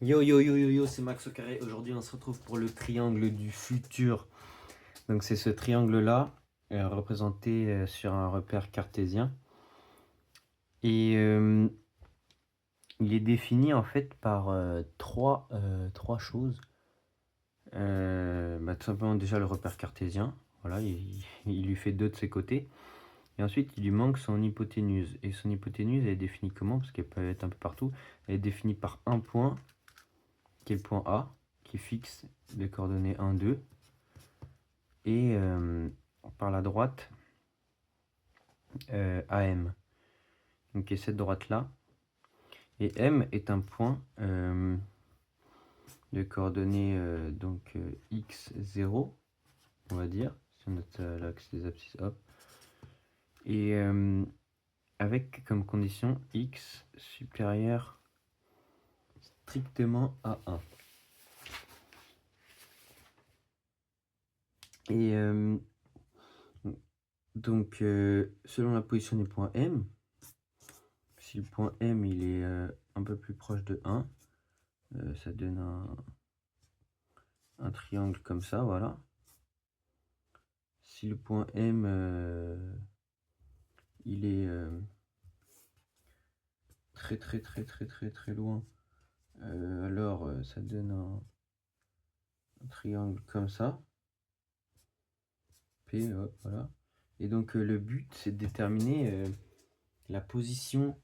Yo yo yo yo yo, c'est Max au carré. Aujourd'hui, on se retrouve pour le triangle du futur. Donc, c'est ce triangle-là, représenté sur un repère cartésien. Et il est défini en fait par trois choses. Tout simplement, déjà le repère cartésien. Voilà, il lui fait deux de ses côtés. Et ensuite, il lui manque son hypoténuse. Et son hypoténuse, elle est définie comment? Parce qu'elle peut être un peu partout. Elle est définie par un point, qui est le point A, qui fixe les coordonnées 1, 2. Et par la droite, AM. Donc, il y a cette droite-là. Et M est un point de coordonnées x0, on va dire, si on note l'axe des abscisses, hop. Et avec comme condition x supérieur strictement à 1. Et donc, selon la position du point M, si le point M il est un peu plus proche de 1, ça donne un triangle comme ça, voilà. Si le point M il est très loin, alors ça donne un triangle comme ça. P, voilà. Et donc le but c'est de déterminer la position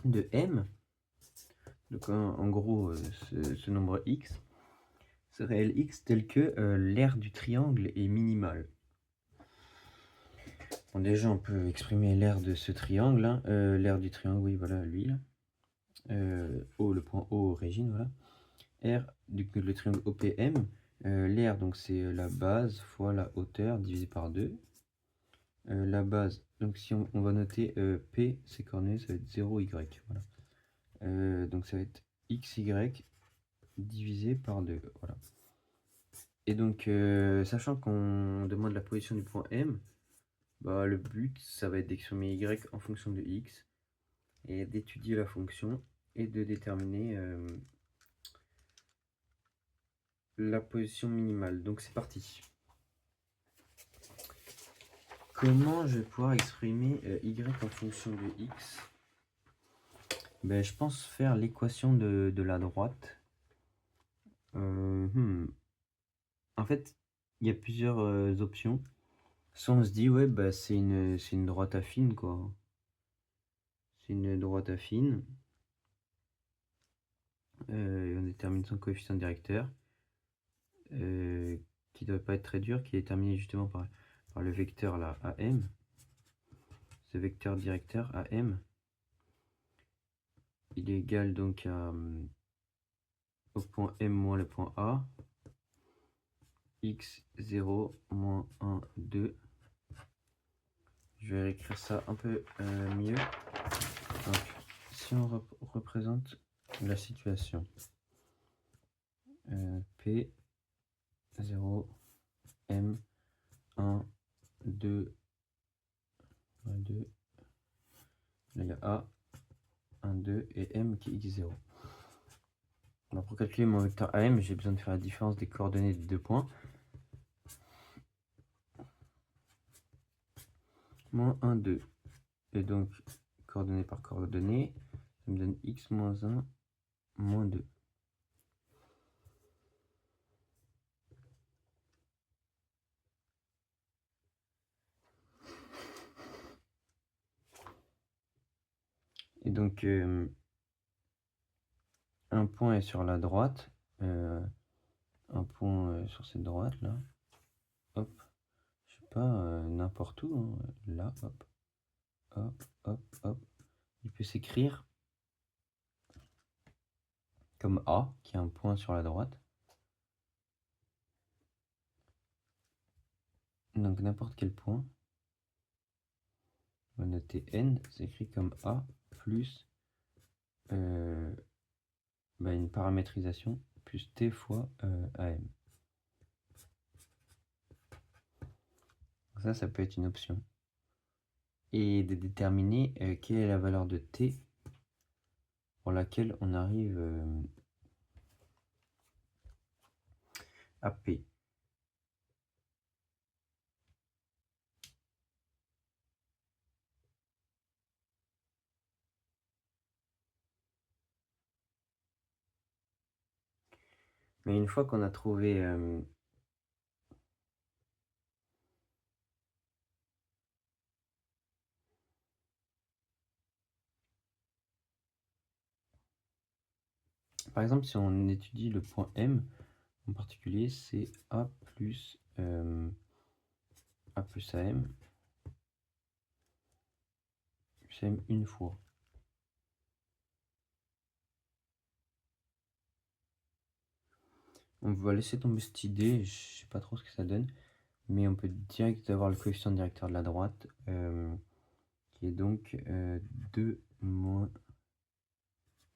de M. Donc en gros ce nombre x serait Lx tel que l'aire du triangle est minimale. Bon, déjà on peut exprimer l'aire de ce triangle, hein. L'aire du triangle, oui voilà, lui là. O, le point O origine, voilà. R, le triangle OPM, l'aire donc c'est la base fois la hauteur divisé par 2. La base, donc si on va noter P, ses coordonnées, ça va être 0y. Voilà. Donc ça va être xy divisé par 2. Voilà. Et donc, sachant qu'on demande la position du point M, bah, le but, ça va être d'exprimer y en fonction de x et d'étudier la fonction et de déterminer la position minimale. Donc c'est parti. Comment je vais pouvoir exprimer y en fonction de x? Ben, je pense faire l'équation de la droite. En fait, il y a plusieurs options. Soit on se dit, ouais, bah, c'est une droite affine, quoi. C'est une droite affine. Et on détermine son coefficient directeur, qui ne doit pas être très dur, qui est déterminé justement par le vecteur là, AM. Ce vecteur directeur AM, il est égal donc au point M moins le point A, x0 moins 1, 2. Je vais réécrire ça un peu mieux. Donc, si on représente la situation, P 0, M 1, 2, 2, là il y a A, 1, 2 et M qui est x0. Alors pour calculer mon vecteur AM, j'ai besoin de faire la différence des coordonnées des deux points. Moins 1, 2. Et donc, coordonnée par coordonnée, ça me donne x moins 1, moins 2. Et donc, un point est sur la droite, un point sur cette droite là, hop, je sais pas, n'importe où, hein, là, hop, hop, hop, hop. Il peut s'écrire comme A, qui est un point sur la droite. Donc n'importe quel point. On va noter N, c'est écrit comme A plus une paramétrisation plus T fois AM. Ça peut être une option. Et de déterminer quelle est la valeur de T pour laquelle on arrive à P. Mais une fois qu'on a trouvé par exemple, si on étudie le point M, en particulier, c'est A plus AM plus AM une fois. On va laisser tomber cette idée, je sais pas trop ce que ça donne, mais on peut direct avoir le coefficient directeur de la droite, qui est donc 2 moins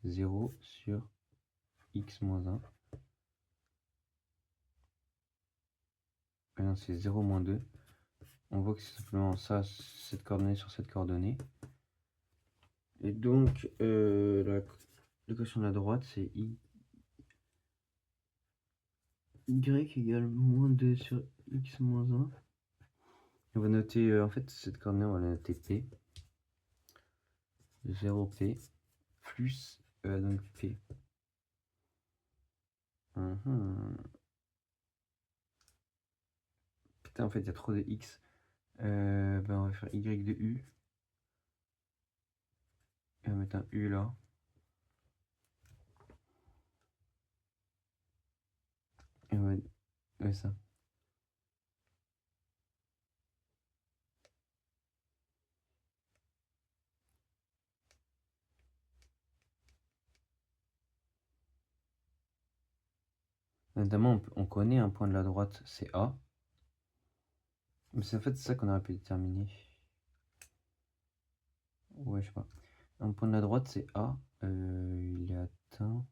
0 sur x moins 1. Non, c'est 0 moins 2. On voit que c'est simplement ça, cette coordonnée sur cette coordonnée. Et donc, l'équation de la droite, c'est y égale moins 2 sur x moins 1. On va noter, en fait, cette coordonnée, on va la noter p. 0p plus donc p. Putain, en fait, il y a trop de x. Ben, on va faire y de u. Et on va mettre un u là. Et on va... Ouais, ça. Notamment, on connaît un point de la droite, c'est A. Mais c'est en fait ça qu'on aurait pu déterminer. Ouais, je sais pas. Un point de la droite, c'est A. Il est atteint.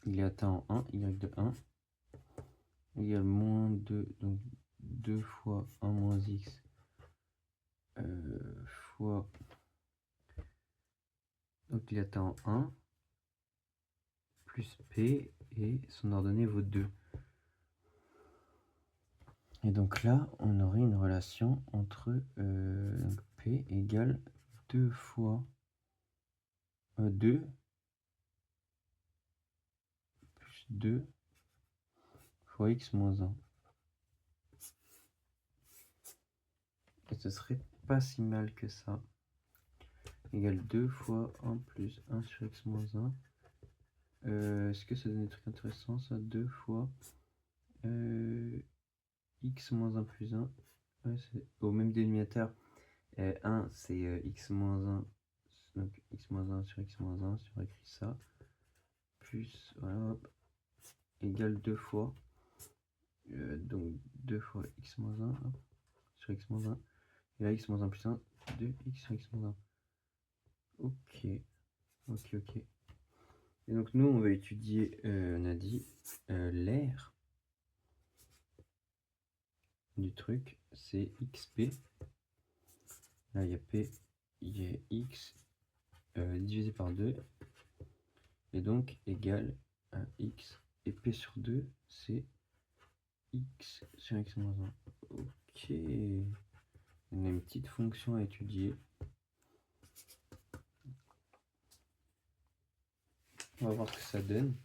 Il est atteint en 1, y de 1. Égale moins 2, donc 2 fois 1 moins x fois. Donc il est atteint en 1 plus p et son ordonnée vaut 2. Et donc là, on aurait une relation entre p égale 2 fois 2 plus 2 fois x moins 1. Et ce serait pas si mal que ça. Égale 2 fois 1 plus 1 sur x moins 1. Est-ce que ça donne des trucs intéressants ça? 2 fois x moins 1 plus 1. Ouais, c'est au même dénominateur. 1 c'est x moins 1. Donc x moins 1 sur x moins 1. Si on écrit ça. Plus, voilà, hop, égale 2 fois. Donc 2 fois x moins 1 hop, sur x moins 1. Et là x moins 1 plus 1. 2x sur x moins 1. Ok. Ok, ok. Et donc nous on va étudier, on a dit, l'aire du truc, c'est xp. Là il y a p, il y a x divisé par 2. Et donc égal à x. Et p sur 2, c'est x sur x moins 1. Ok. On a une petite fonction à étudier. On va voir ce que ça donne.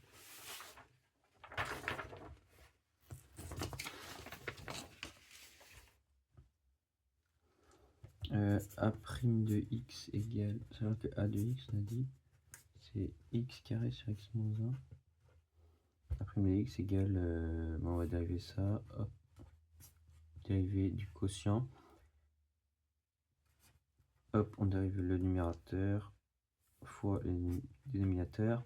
A' de x égale, savoir que a de x, on a dit, c'est x carré sur x moins 1. A' de x égale, bon, on va dériver ça, hop, dériver du quotient. Hop, on dérive le numérateur fois le dénominateur,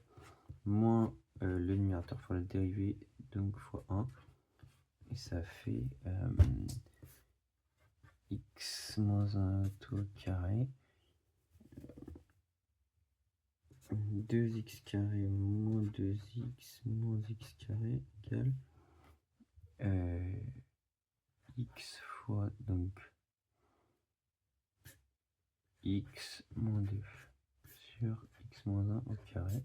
moins le numérateur fois le dérivé, donc fois 1. Et ça fait x moins 1 tout carré. 2x carré moins 2x moins x carré égale x fois donc x moins 2 sur x moins 1 au carré.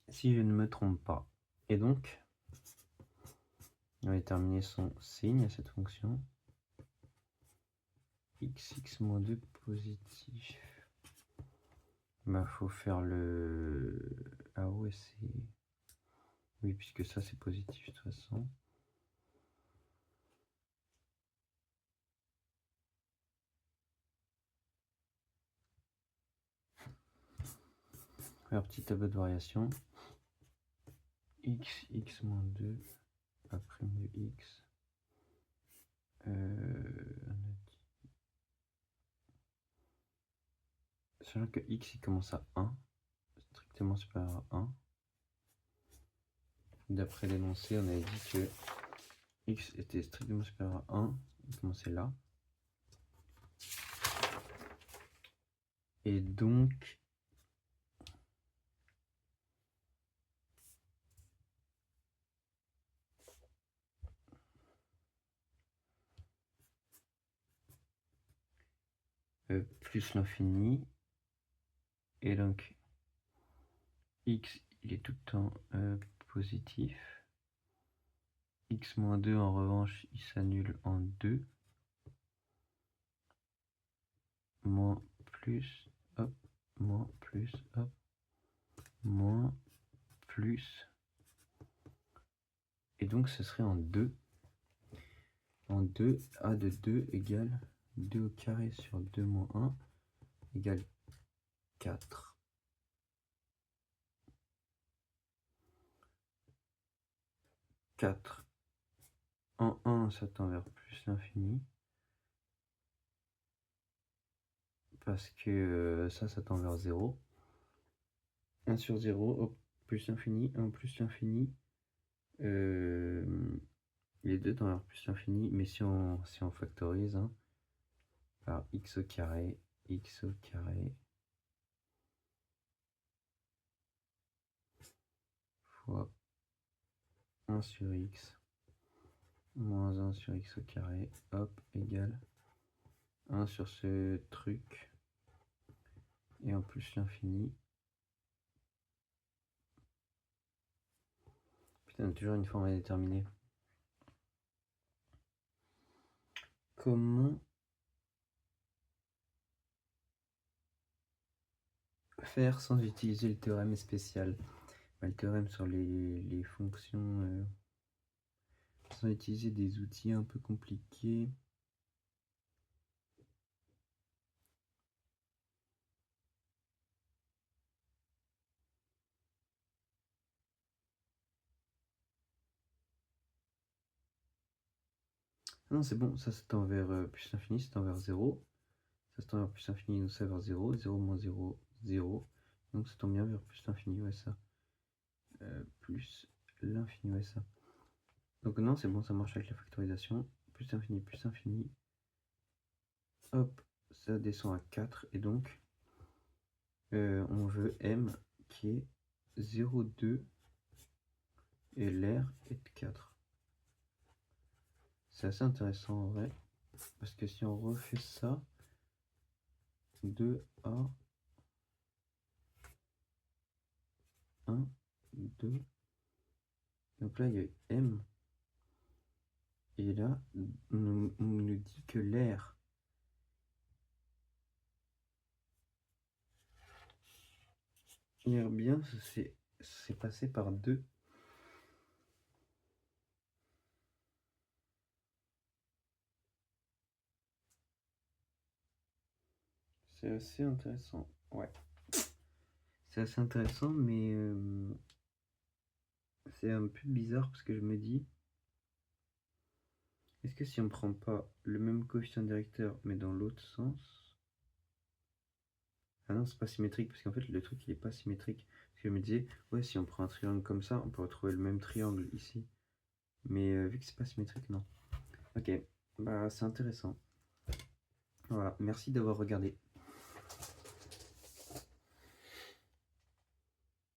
Si je ne me trompe pas. Et donc, on va déterminer son signe à cette fonction. X moins 2 positif. Bah, faut faire le... Ah ouais, c'est... Oui, puisque ça, c'est positif de toute façon. Faire petit tableau de variation. X moins 2, A' de X. Sachant que X, il commence à 1. Strictement supérieur à 1. D'après l'énoncé, on avait dit que X était strictement supérieur à 1. Il commençait là. Et donc, plus l'infini. Et donc, X, il est tout le temps positif. X moins 2, en revanche, il s'annule en 2. Moins, plus, hop, moins, plus, hop, moins, plus. Et donc, ce serait en 2. En 2, A de 2 égale 2 au carré sur 2 moins 1 égale 4. En 1, ça tend vers plus l'infini. Parce que ça tend vers 0. 1 sur 0, hop, plus l'infini, 1 plus l'infini. Les deux tendent vers plus l'infini, mais si on factorise, hein, par x au carré fois 1 sur x moins 1 sur x au carré, hop, égale 1 sur ce truc, et en plus l'infini. Putain, toujours une forme à déterminer. Comment faire sans utiliser le théorème spécial? Le théorème sur les fonctions, sans utiliser des outils un peu compliqués. Non, c'est bon, ça tend vers plus l'infini, ça tend vers 0. Ça se tend vers plus l'infini, donc ça vers 0. 0 moins 0, 0. Donc ça tend bien vers plus l'infini, ouais, ça. Plus l'infini, ouais, ça. Donc non, c'est bon, ça marche avec la factorisation. Plus l'infini. Hop, ça descend à 4. Et donc, on veut M qui est 0,2 et l'air est de 4. C'est assez intéressant en vrai, parce que si on refait ça, 2A, 1, 2, donc là il y a M, et là on nous dit que l'air bien, c'est passé par 2. C'est assez intéressant, ouais. C'est assez intéressant, mais c'est un peu bizarre parce que je me dis, est-ce que si on prend pas le même coefficient directeur mais dans l'autre sens... Ah non, c'est pas symétrique parce qu'en fait le truc il est pas symétrique. Parce que je me disais, ouais, si on prend un triangle comme ça, on peut retrouver le même triangle ici. Mais vu que c'est pas symétrique, non. Ok, bah c'est intéressant. Voilà, merci d'avoir regardé.